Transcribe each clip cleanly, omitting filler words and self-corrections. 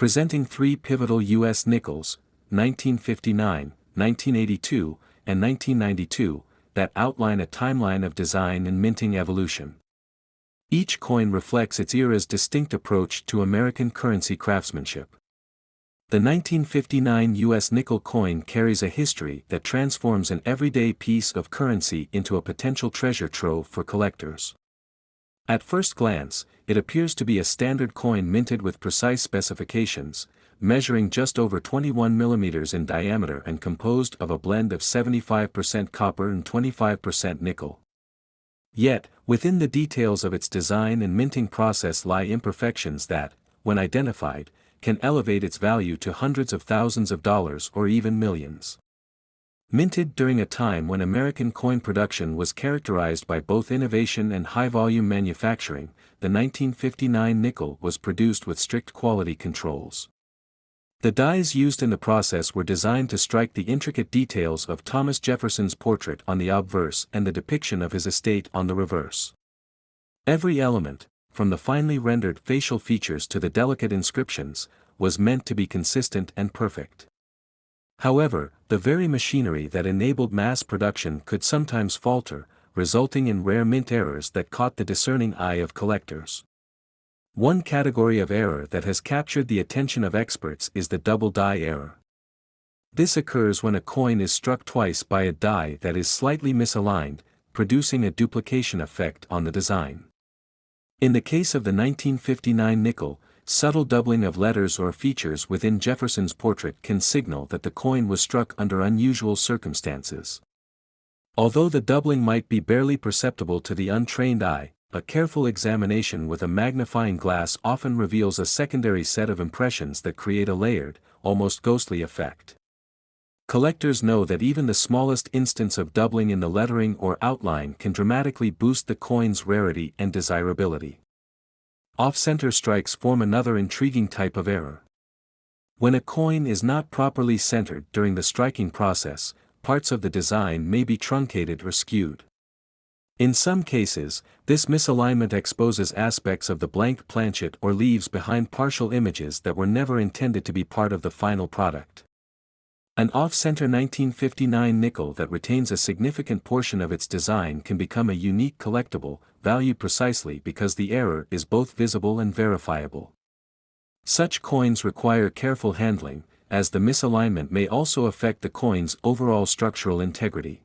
presenting three pivotal U.S. nickels, 1959, 1982, and 1992, that outline a timeline of design and minting evolution. Each coin reflects its era's distinct approach to American currency craftsmanship. The 1959 U.S. nickel coin carries a history that transforms an everyday piece of currency into a potential treasure trove for collectors. At first glance, it appears to be a standard coin minted with precise specifications, measuring just over 21 mm in diameter and composed of a blend of 75% copper and 25% nickel. Yet, within the details of its design and minting process lie imperfections that, when identified, can elevate its value to hundreds of thousands of dollars or even millions. Minted during a time when American coin production was characterized by both innovation and high-volume manufacturing, the 1959 nickel was produced with strict quality controls. The dies used in the process were designed to strike the intricate details of Thomas Jefferson's portrait on the obverse and the depiction of his estate on the reverse. Every element, from the finely rendered facial features to the delicate inscriptions, was meant to be consistent and perfect. However, the very machinery that enabled mass production could sometimes falter, resulting in rare mint errors that caught the discerning eye of collectors. One category of error that has captured the attention of experts is the double die error. This occurs when a coin is struck twice by a die that is slightly misaligned, producing a duplication effect on the design. In the case of the 1959 nickel, subtle doubling of letters or features within Jefferson's portrait can signal that the coin was struck under unusual circumstances. Although the doubling might be barely perceptible to the untrained eye, a careful examination with a magnifying glass often reveals a secondary set of impressions that create a layered, almost ghostly effect. Collectors know that even the smallest instance of doubling in the lettering or outline can dramatically boost the coin's rarity and desirability. Off-center strikes form another intriguing type of error. When a coin is not properly centered during the striking process, parts of the design may be truncated or skewed. In some cases, this misalignment exposes aspects of the blank planchet or leaves behind partial images that were never intended to be part of the final product. An off-center 1959 nickel that retains a significant portion of its design can become a unique collectible, valued precisely because the error is both visible and verifiable. Such coins require careful handling, as the misalignment may also affect the coin's overall structural integrity.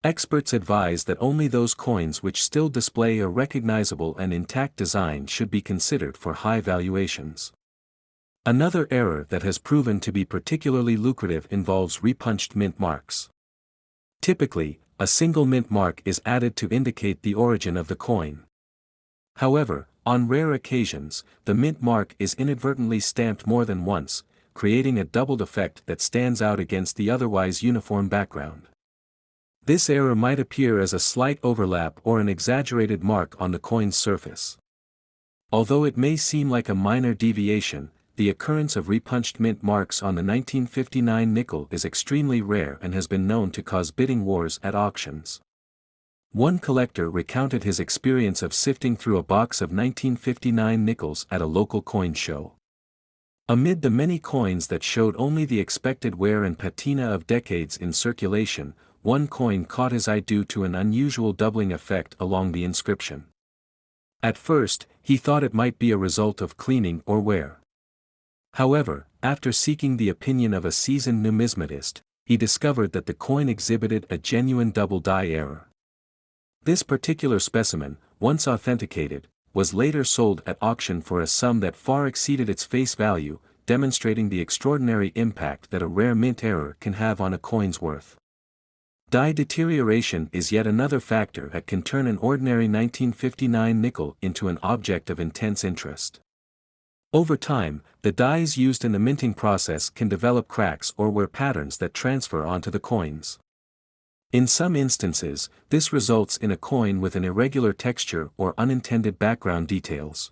Experts advise that only those coins which still display a recognizable and intact design should be considered for high valuations. Another error that has proven to be particularly lucrative involves repunched mint marks. Typically, a single mint mark is added to indicate the origin of the coin. However, on rare occasions, the mint mark is inadvertently stamped more than once, creating a doubled effect that stands out against the otherwise uniform background. This error might appear as a slight overlap or an exaggerated mark on the coin's surface. Although it may seem like a minor deviation, the occurrence of repunched mint marks on the 1959 nickel is extremely rare and has been known to cause bidding wars at auctions. One collector recounted his experience of sifting through a box of 1959 nickels at a local coin show. Amid the many coins that showed only the expected wear and patina of decades in circulation, one coin caught his eye due to an unusual doubling effect along the inscription. At first, he thought it might be a result of cleaning or wear. However, after seeking the opinion of a seasoned numismatist, he discovered that the coin exhibited a genuine double die error. This particular specimen, once authenticated, was later sold at auction for a sum that far exceeded its face value, demonstrating the extraordinary impact that a rare mint error can have on a coin's worth. Die deterioration is yet another factor that can turn an ordinary 1959 nickel into an object of intense interest. Over time, the dies used in the minting process can develop cracks or wear patterns that transfer onto the coins. In some instances, this results in a coin with an irregular texture or unintended background details.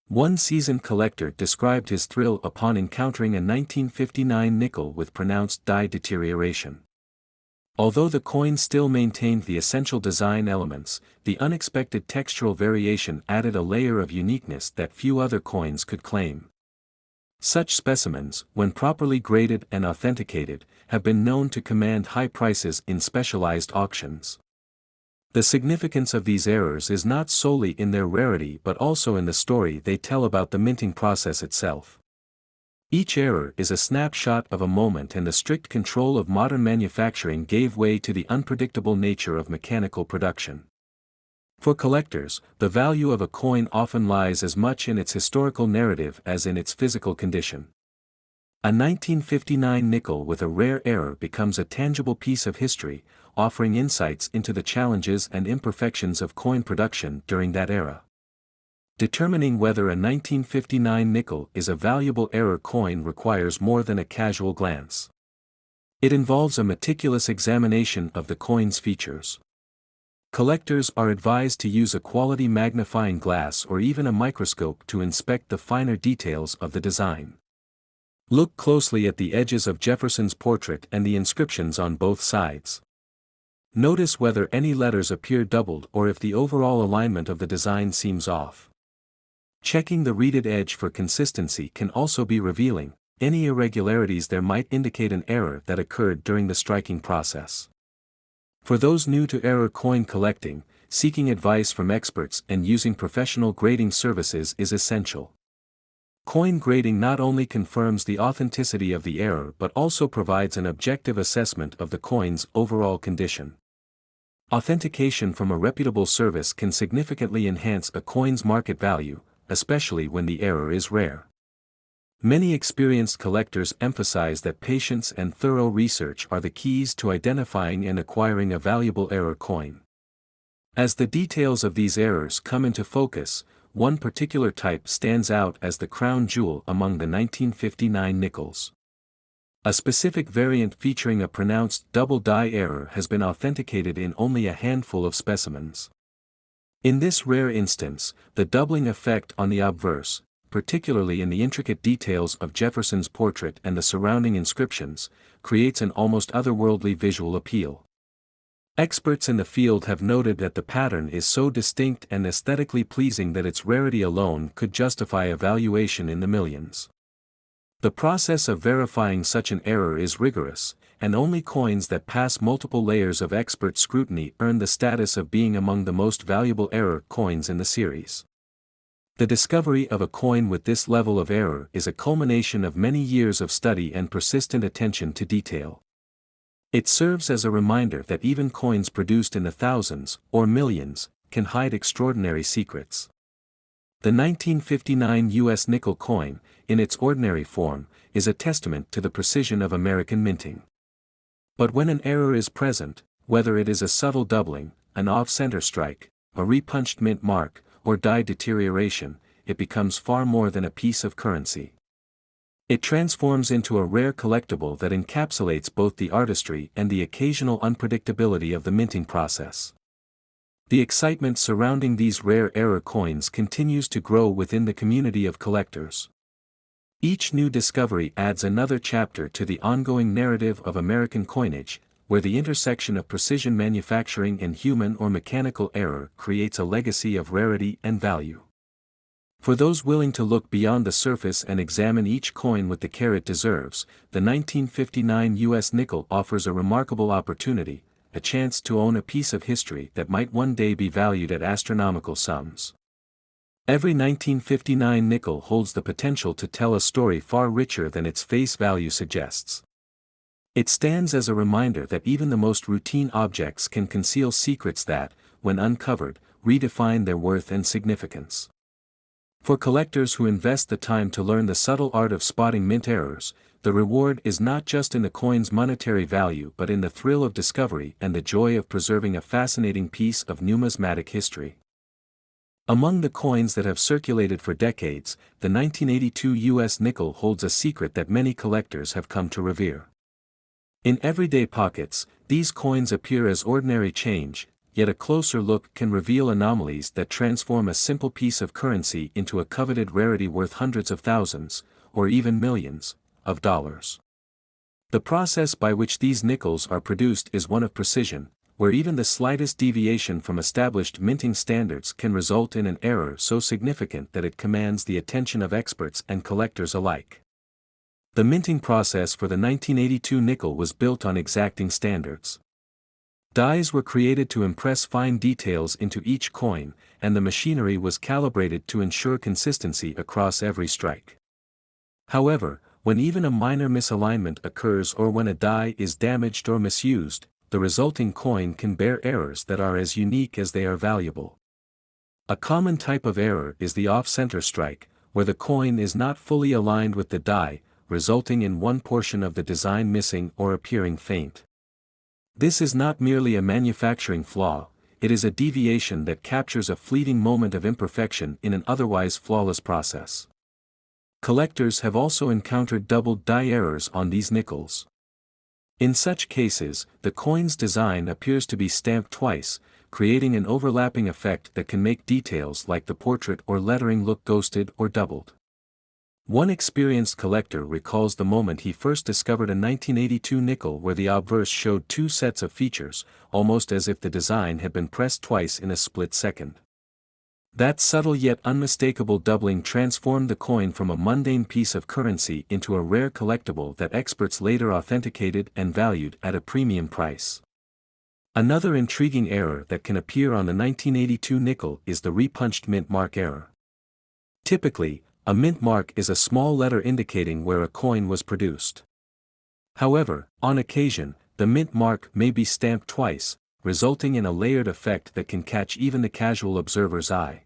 One seasoned collector described his thrill upon encountering a 1959 nickel with pronounced die deterioration. Although the coin still maintained the essential design elements, the unexpected textural variation added a layer of uniqueness that few other coins could claim. Such specimens, when properly graded and authenticated, have been known to command high prices in specialized auctions. The significance of these errors is not solely in their rarity but also in the story they tell about the minting process itself. Each error is a snapshot of a moment, and the strict control of modern manufacturing gave way to the unpredictable nature of mechanical production. For collectors, the value of a coin often lies as much in its historical narrative as in its physical condition. A 1959 nickel with a rare error becomes a tangible piece of history, offering insights into the challenges and imperfections of coin production during that era. Determining whether a 1959 nickel is a valuable error coin requires more than a casual glance. It involves a meticulous examination of the coin's features. Collectors are advised to use a quality magnifying glass or even a microscope to inspect the finer details of the design. Look closely at the edges of Jefferson's portrait and the inscriptions on both sides. Notice whether any letters appear doubled or if the overall alignment of the design seems off. Checking the reeded edge for consistency can also be revealing. Any irregularities there might indicate an error that occurred during the striking process. For those new to error coin collecting, seeking advice from experts and using professional grading services is essential. Coin grading not only confirms the authenticity of the error but also provides an objective assessment of the coin's overall condition. Authentication from a reputable service can significantly enhance a coin's market value, especially when the error is rare. Many experienced collectors emphasize that patience and thorough research are the keys to identifying and acquiring a valuable error coin. As the details of these errors come into focus, one particular type stands out as the crown jewel among the 1959 nickels. A specific variant featuring a pronounced double die error has been authenticated in only a handful of specimens. In this rare instance, the doubling effect on the obverse, particularly in the intricate details of Jefferson's portrait and the surrounding inscriptions, creates an almost otherworldly visual appeal. Experts in the field have noted that the pattern is so distinct and aesthetically pleasing that its rarity alone could justify a valuation in the millions. The process of verifying such an error is rigorous, and only coins that pass multiple layers of expert scrutiny earn the status of being among the most valuable error coins in the series. The discovery of a coin with this level of error is a culmination of many years of study and persistent attention to detail. It serves as a reminder that even coins produced in the thousands, or millions, can hide extraordinary secrets. The 1959 U.S. nickel coin, in its ordinary form, is a testament to the precision of American minting. But when an error is present, whether it is a subtle doubling, an off-center strike, a repunched mint mark, or die deterioration, it becomes far more than a piece of currency. It transforms into a rare collectible that encapsulates both the artistry and the occasional unpredictability of the minting process. The excitement surrounding these rare error coins continues to grow within the community of collectors. Each new discovery adds another chapter to the ongoing narrative of American coinage, where the intersection of precision manufacturing and human or mechanical error creates a legacy of rarity and value. For those willing to look beyond the surface and examine each coin with the care it deserves, the 1959 U.S. nickel offers a remarkable opportunity, a chance to own a piece of history that might one day be valued at astronomical sums. Every 1959 nickel holds the potential to tell a story far richer than its face value suggests. It stands as a reminder that even the most routine objects can conceal secrets that, when uncovered, redefine their worth and significance. For collectors who invest the time to learn the subtle art of spotting mint errors, the reward is not just in the coin's monetary value but in the thrill of discovery and the joy of preserving a fascinating piece of numismatic history. Among the coins that have circulated for decades, the 1982 U.S. nickel holds a secret that many collectors have come to revere. In everyday pockets, these coins appear as ordinary change, yet a closer look can reveal anomalies that transform a simple piece of currency into a coveted rarity worth hundreds of thousands, or even millions, of dollars. The process by which these nickels are produced is one of precision, where even the slightest deviation from established minting standards can result in an error so significant that it commands the attention of experts and collectors alike. The minting process for the 1982 nickel was built on exacting standards. Dies were created to impress fine details into each coin, and the machinery was calibrated to ensure consistency across every strike. However, when even a minor misalignment occurs or when a die is damaged or misused, the resulting coin can bear errors that are as unique as they are valuable. A common type of error is the off-center strike, where the coin is not fully aligned with the die, resulting in one portion of the design missing or appearing faint. This is not merely a manufacturing flaw, it is a deviation that captures a fleeting moment of imperfection in an otherwise flawless process. Collectors have also encountered doubled die errors on these nickels. In such cases, the coin's design appears to be stamped twice, creating an overlapping effect that can make details like the portrait or lettering look ghosted or doubled. One experienced collector recalls the moment he first discovered a 1982 nickel where the obverse showed two sets of features, almost as if the design had been pressed twice in a split second. That subtle yet unmistakable doubling transformed the coin from a mundane piece of currency into a rare collectible that experts later authenticated and valued at a premium price. Another intriguing error that can appear on the 1982 nickel is the repunched mint mark error. Typically, a mint mark is a small letter indicating where a coin was produced. However, on occasion, the mint mark may be stamped twice, resulting in a layered effect that can catch even the casual observer's eye.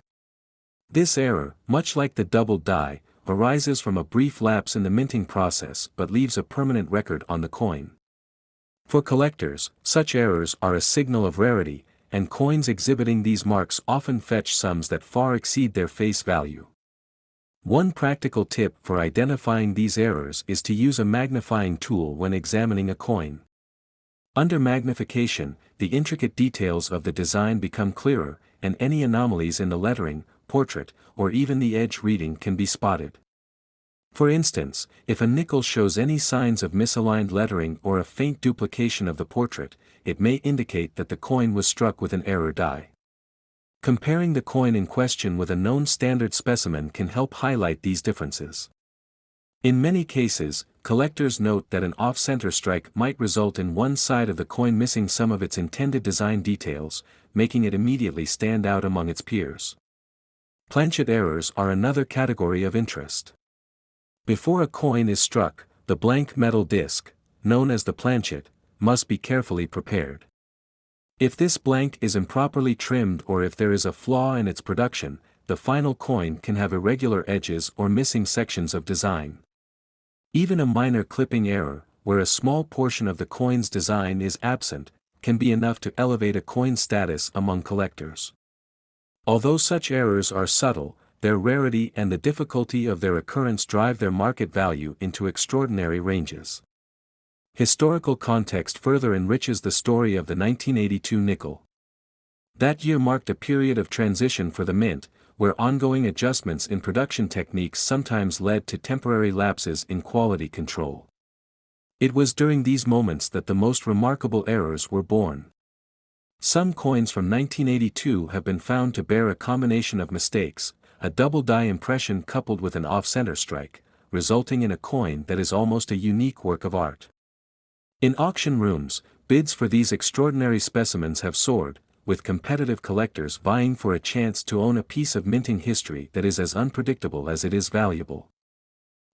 This error, much like the doubled die, arises from a brief lapse in the minting process but leaves a permanent record on the coin. For collectors, such errors are a signal of rarity, and coins exhibiting these marks often fetch sums that far exceed their face value. One practical tip for identifying these errors is to use a magnifying tool when examining a coin. Under magnification, the intricate details of the design become clearer, and any anomalies in the lettering, portrait, or even the edge reading can be spotted. For instance, if a nickel shows any signs of misaligned lettering or a faint duplication of the portrait, it may indicate that the coin was struck with an error die. Comparing the coin in question with a known standard specimen can help highlight these differences. In many cases, collectors note that an off-center strike might result in one side of the coin missing some of its intended design details, making it immediately stand out among its peers. Planchet errors are another category of interest. Before a coin is struck, the blank metal disc, known as the planchet, must be carefully prepared. If this blank is improperly trimmed or if there is a flaw in its production, the final coin can have irregular edges or missing sections of design. Even a minor clipping error, where a small portion of the coin's design is absent, can be enough to elevate a coin's status among collectors. Although such errors are subtle, their rarity and the difficulty of their occurrence drive their market value into extraordinary ranges. Historical context further enriches the story of the 1982 nickel. That year marked a period of transition for the mint, where ongoing adjustments in production techniques sometimes led to temporary lapses in quality control. It was during these moments that the most remarkable errors were born. Some coins from 1982 have been found to bear a combination of mistakes, a double die impression coupled with an off-center strike, resulting in a coin that is almost a unique work of art. In auction rooms, bids for these extraordinary specimens have soared, with competitive collectors vying for a chance to own a piece of minting history that is as unpredictable as it is valuable.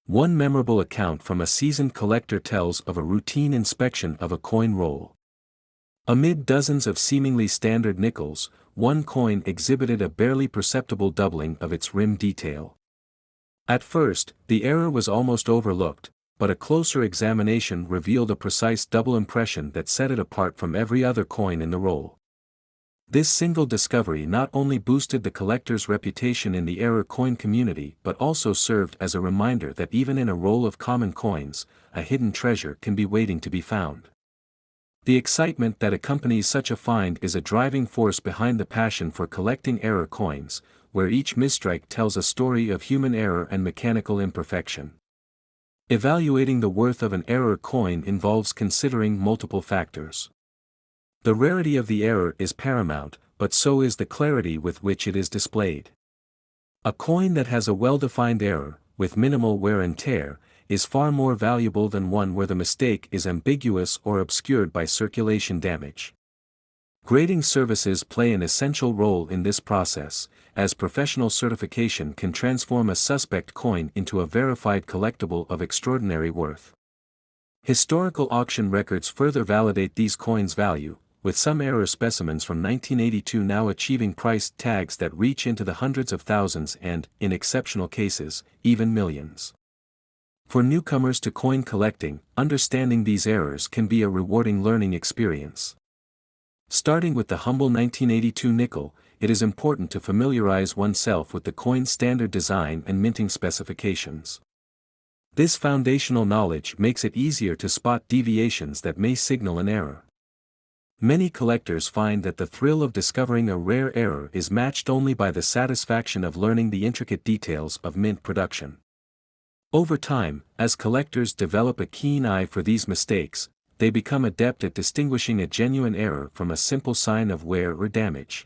One memorable account from a seasoned collector tells of a routine inspection of a coin roll. Amid dozens of seemingly standard nickels, one coin exhibited a barely perceptible doubling of its rim detail. At first, the error was almost overlooked, but a closer examination revealed a precise double impression that set it apart from every other coin in the roll. This single discovery not only boosted the collector's reputation in the error coin community but also served as a reminder that even in a roll of common coins, a hidden treasure can be waiting to be found. The excitement that accompanies such a find is a driving force behind the passion for collecting error coins, where each misstrike tells a story of human error and mechanical imperfection. Evaluating the worth of an error coin involves considering multiple factors. The rarity of the error is paramount, but so is the clarity with which it is displayed. A coin that has a well-defined error, with minimal wear and tear, is far more valuable than one where the mistake is ambiguous or obscured by circulation damage. Grading services play an essential role in this process, as professional certification can transform a suspect coin into a verified collectible of extraordinary worth. Historical auction records further validate these coins' value, with some error specimens from 1982 now achieving price tags that reach into the hundreds of thousands and, in exceptional cases, even millions. For newcomers to coin collecting, understanding these errors can be a rewarding learning experience. Starting with the humble 1982 nickel, it is important to familiarize oneself with the coin's standard design and minting specifications. This foundational knowledge makes it easier to spot deviations that may signal an error. Many collectors find that the thrill of discovering a rare error is matched only by the satisfaction of learning the intricate details of mint production. Over time, as collectors develop a keen eye for these mistakes, they become adept at distinguishing a genuine error from a simple sign of wear or damage.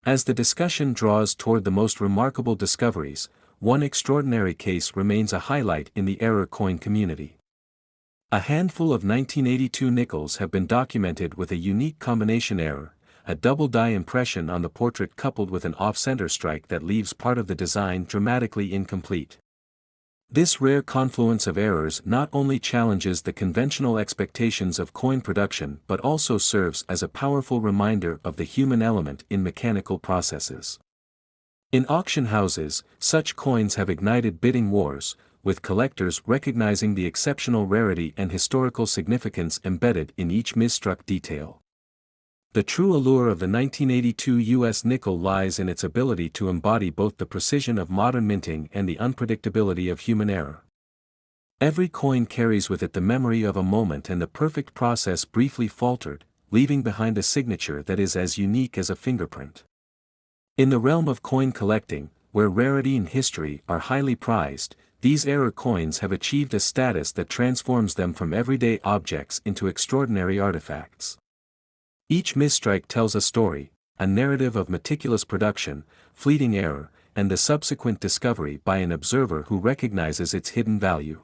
As the discussion draws toward the most remarkable discoveries, one extraordinary case remains a highlight in the error coin community. A handful of 1982 nickels have been documented with a unique combination error, a double die impression on the portrait coupled with an off-center strike that leaves part of the design dramatically incomplete. This rare confluence of errors not only challenges the conventional expectations of coin production but also serves as a powerful reminder of the human element in mechanical processes. In auction houses, such coins have ignited bidding wars, with collectors recognizing the exceptional rarity and historical significance embedded in each misstruck detail. The true allure of the 1982 U.S. nickel lies in its ability to embody both the precision of modern minting and the unpredictability of human error. Every coin carries with it the memory of a moment and the perfect process briefly faltered, leaving behind a signature that is as unique as a fingerprint. In the realm of coin collecting, where rarity and history are highly prized, these error coins have achieved a status that transforms them from everyday objects into extraordinary artifacts. Each misstrike tells a story, a narrative of meticulous production, fleeting error, and the subsequent discovery by an observer who recognizes its hidden value.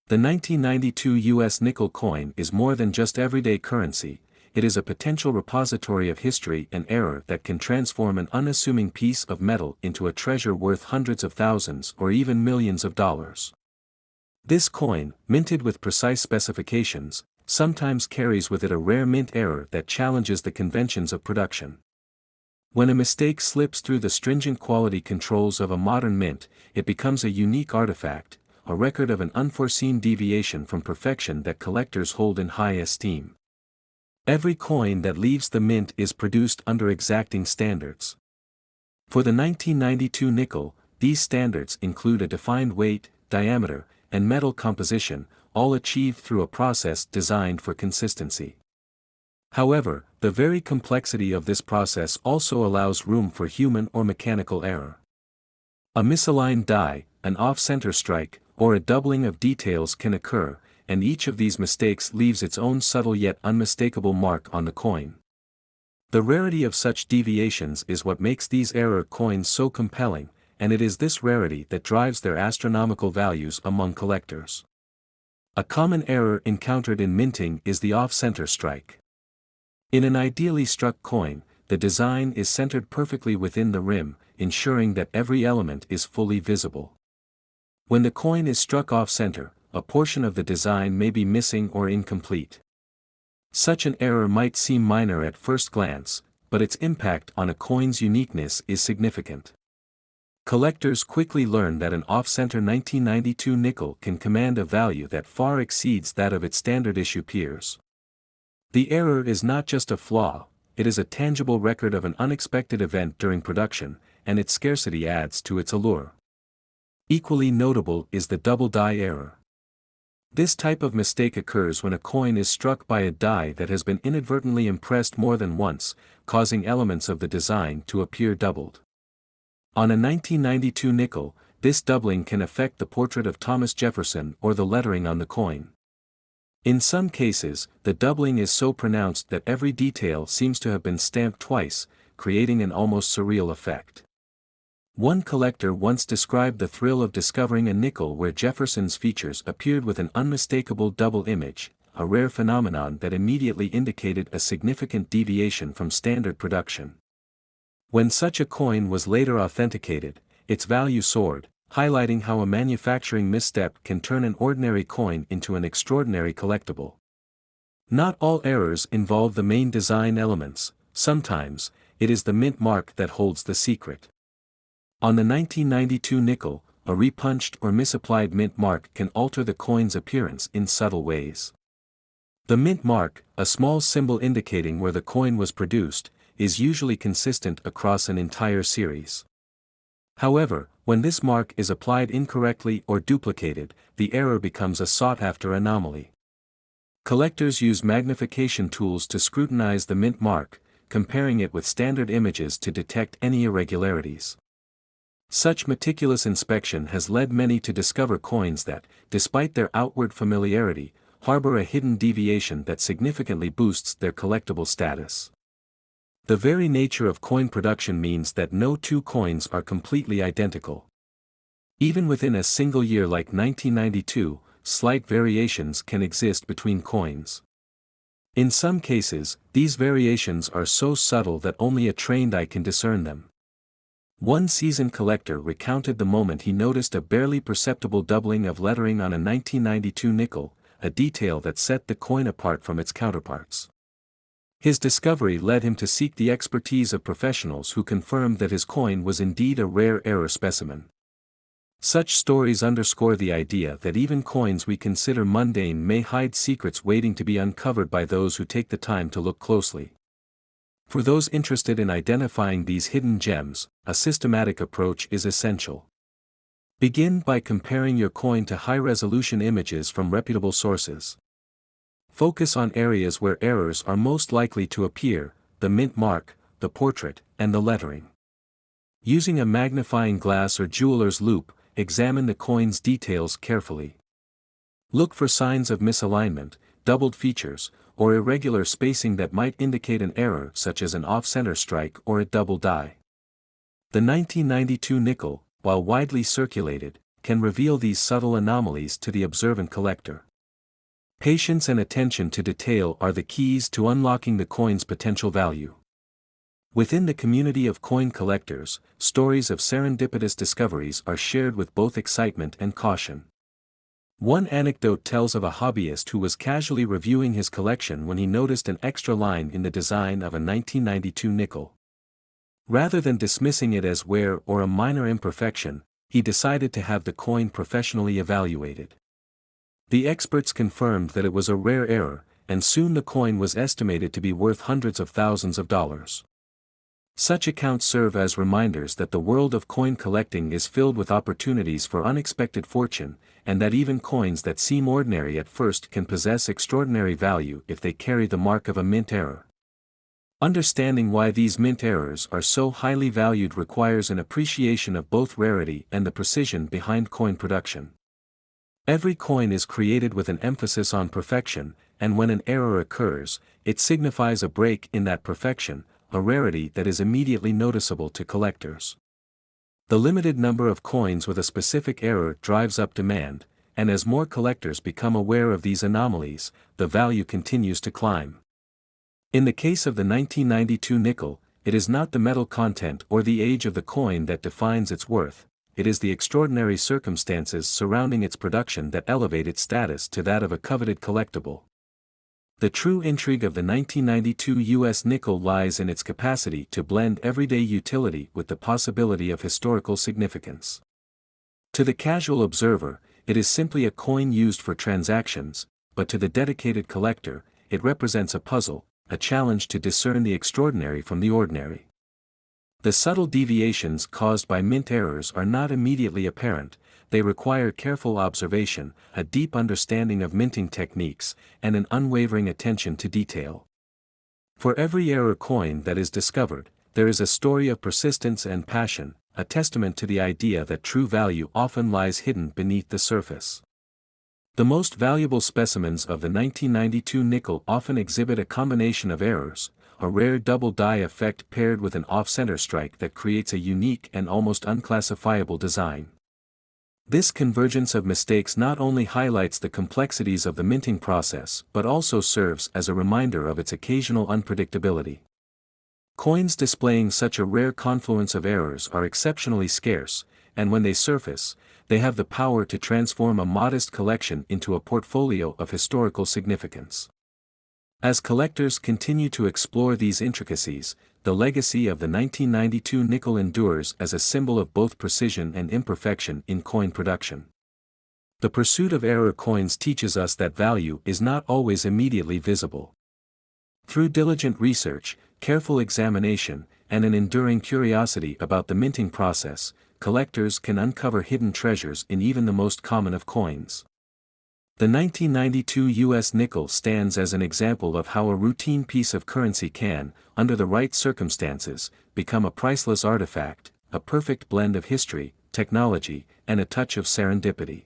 The 1992 U.S. nickel coin is more than just everyday currency. It is a potential repository of history and error that can transform an unassuming piece of metal into a treasure worth hundreds of thousands or even millions of dollars. This coin, minted with precise specifications, sometimes carries with it a rare mint error that challenges the conventions of production. When a mistake slips through the stringent quality controls of a modern mint, it becomes a unique artifact, a record of an unforeseen deviation from perfection that collectors hold in high esteem. Every coin that leaves the mint is produced under exacting standards. For the 1992 nickel, these standards include a defined weight, diameter, and metal composition, all achieved through a process designed for consistency. However, the very complexity of this process also allows room for human or mechanical error. A misaligned die, an off-center strike, or a doubling of details can occur, and each of these mistakes leaves its own subtle yet unmistakable mark on the coin. The rarity of such deviations is what makes these error coins so compelling, and it is this rarity that drives their astronomical values among collectors. A common error encountered in minting is the off-center strike. In an ideally struck coin, the design is centered perfectly within the rim, ensuring that every element is fully visible. When the coin is struck off-center, a portion of the design may be missing or incomplete. Such an error might seem minor at first glance, but its impact on a coin's uniqueness is significant. Collectors quickly learn that an off-center 1992 nickel can command a value that far exceeds that of its standard issue peers. The error is not just a flaw, it is a tangible record of an unexpected event during production, and its scarcity adds to its allure. Equally notable is the double die error. This type of mistake occurs when a coin is struck by a die that has been inadvertently impressed more than once, causing elements of the design to appear doubled. On a 1992 nickel, this doubling can affect the portrait of Thomas Jefferson or the lettering on the coin. In some cases, the doubling is so pronounced that every detail seems to have been stamped twice, creating an almost surreal effect. One collector once described the thrill of discovering a nickel where Jefferson's features appeared with an unmistakable double image, a rare phenomenon that immediately indicated a significant deviation from standard production. When such a coin was later authenticated, its value soared, highlighting how a manufacturing misstep can turn an ordinary coin into an extraordinary collectible. Not all errors involve the main design elements. Sometimes, it is the mint mark that holds the secret. On the 1992 nickel, a repunched or misapplied mint mark can alter the coin's appearance in subtle ways. The mint mark, a small symbol indicating where the coin was produced, is usually consistent across an entire series. However, when this mark is applied incorrectly or duplicated, the error becomes a sought-after anomaly. Collectors use magnification tools to scrutinize the mint mark, comparing it with standard images to detect any irregularities. Such meticulous inspection has led many to discover coins that, despite their outward familiarity, harbor a hidden deviation that significantly boosts their collectible status. The very nature of coin production means that no two coins are completely identical. Even within a single year like 1992, slight variations can exist between coins. In some cases, these variations are so subtle that only a trained eye can discern them. One seasoned collector recounted the moment he noticed a barely perceptible doubling of lettering on a 1992 nickel, a detail that set the coin apart from its counterparts. His discovery led him to seek the expertise of professionals who confirmed that his coin was indeed a rare error specimen. Such stories underscore the idea that even coins we consider mundane may hide secrets waiting to be uncovered by those who take the time to look closely. For those interested in identifying these hidden gems, a systematic approach is essential. Begin by comparing your coin to high-resolution images from reputable sources. Focus on areas where errors are most likely to appear: the mint mark, the portrait, and the lettering. Using a magnifying glass or jeweler's loupe, examine the coin's details carefully. Look for signs of misalignment, doubled features, or irregular spacing that might indicate an error, such as an off-center strike or a double die. The 1992 nickel, while widely circulated, can reveal these subtle anomalies to the observant collector. Patience and attention to detail are the keys to unlocking the coin's potential value. Within the community of coin collectors, stories of serendipitous discoveries are shared with both excitement and caution. One anecdote tells of a hobbyist who was casually reviewing his collection when he noticed an extra line in the design of a 1992 nickel. Rather than dismissing it as wear or a minor imperfection, he decided to have the coin professionally evaluated. The experts confirmed that it was a rare error, and soon the coin was estimated to be worth hundreds of thousands of dollars. Such accounts serve as reminders that the world of coin collecting is filled with opportunities for unexpected fortune, and that even coins that seem ordinary at first can possess extraordinary value if they carry the mark of a mint error. Understanding why these mint errors are so highly valued requires an appreciation of both rarity and the precision behind coin production. Every coin is created with an emphasis on perfection, and when an error occurs, it signifies a break in that perfection, a rarity that is immediately noticeable to collectors. The limited number of coins with a specific error drives up demand, and as more collectors become aware of these anomalies, the value continues to climb. In the case of the 1992 nickel, it is not the metal content or the age of the coin that defines its worth, it is the extraordinary circumstances surrounding its production that elevate its status to that of a coveted collectible. The true intrigue of the 1992 U.S. nickel lies in its capacity to blend everyday utility with the possibility of historical significance. To the casual observer, it is simply a coin used for transactions, but to the dedicated collector, it represents a puzzle, a challenge to discern the extraordinary from the ordinary. The subtle deviations caused by mint errors are not immediately apparent, they require careful observation, a deep understanding of minting techniques, and an unwavering attention to detail. For every error coin that is discovered, there is a story of persistence and passion, a testament to the idea that true value often lies hidden beneath the surface. The most valuable specimens of the 1992 nickel often exhibit a combination of errors, a rare double die effect paired with an off-center strike that creates a unique and almost unclassifiable design. This convergence of mistakes not only highlights the complexities of the minting process but also serves as a reminder of its occasional unpredictability. Coins displaying such a rare confluence of errors are exceptionally scarce, and when they surface, they have the power to transform a modest collection into a portfolio of historical significance. As collectors continue to explore these intricacies, the legacy of the 1992 nickel endures as a symbol of both precision and imperfection in coin production. The pursuit of error coins teaches us that value is not always immediately visible. Through diligent research, careful examination, and an enduring curiosity about the minting process, collectors can uncover hidden treasures in even the most common of coins. The 1992 U.S. nickel stands as an example of how a routine piece of currency can, under the right circumstances, become a priceless artifact, a perfect blend of history, technology, and a touch of serendipity.